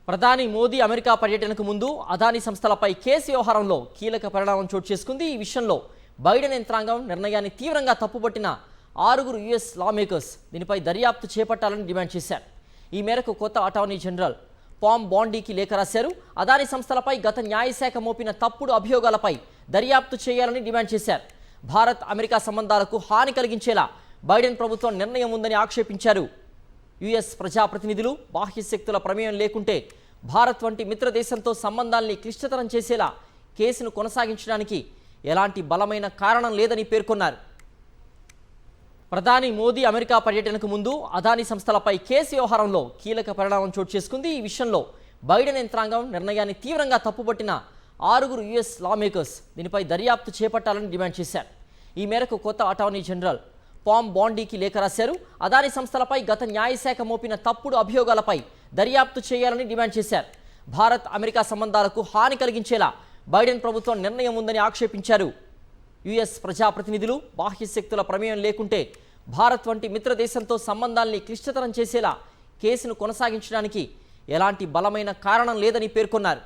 ప్రధాని మోదీ అమెరికా పర్యటనకు ముందు అదానీ సంస్థలపై కేసు వ్యవహారంలో కీలక పరిణామం చోటు చేసుకుంది. ఈ విషయంలో బైడెన్ యంత్రాంగం నిర్ణయాన్ని తీవ్రంగా తప్పుపట్టిన 6 యుఎస్ లా మేకర్స్ దీనిపై దర్యాప్తు చేపట్టాలని డిమాండ్ చేశారు. ఈ మేరకు కొత్త అటార్నీ జనరల్ పామ్ బాండీకి లేఖ రాశారు. అదానీ సంస్థలపై గత న్యాయశాఖ మోపిన తప్పుడు అభియోగాలపై దర్యాప్తు చేయాలని డిమాండ్ చేశారు. భారత్ అమెరికా సంబంధాలకు హాని కలిగించేలా బైడెన్ ప్రభుత్వం నిర్ణయం ఉందని ఆక్షేపించారు. యుఎస్ ప్రజాప్రతినిధులు బాహ్య శక్తుల ప్రమేయం లేకుంటే భారత్ వంటి మిత్ర దేశంతో సంబంధాల్ని క్లిష్టతరం చేసేలా కేసును కొనసాగించడానికి ఎలాంటి బలమైన కారణం లేదని పేర్కొన్నారు. ప్రధాని మోదీ అమెరికా పర్యటనకు ముందు అదానీ సంస్థలపై కేసు వ్యవహారంలో కీలక పరిణామం చోటు చేసుకుంది. ఈ విషయంలో బైడెన్ యంత్రాంగం నిర్ణయాన్ని తీవ్రంగా తప్పుపట్టిన 6 యుఎస్ లా మేకర్స్ దీనిపై దర్యాప్తు చేపట్టాలని డిమాండ్ చేశారు. ఈ మేరకు కొత్త అటార్నీ జనరల్ పామ్ బాండీకి లేఖ రాశారు. అదానీ సంస్థలపై గత న్యాయశాఖ మోపిన తప్పుడు అభియోగాలపై దర్యాప్తు చేయాలని డిమాండ్ చేశారు. భారత్ అమెరికా సంబంధాలకు హాని కలిగించేలా బైడెన్ ప్రభుత్వం నిర్ణయం ఉందని ఆక్షేపించారు. యుఎస్ ప్రజాప్రతినిధులు బాహ్య శక్తుల ప్రమేయం లేకుంటే భారత్ వంటి మిత్ర దేశంతో సంబంధాల్ని క్లిష్టతరం చేసేలా కేసును కొనసాగించడానికి ఎలాంటి బలమైన కారణం లేదని పేర్కొన్నారు.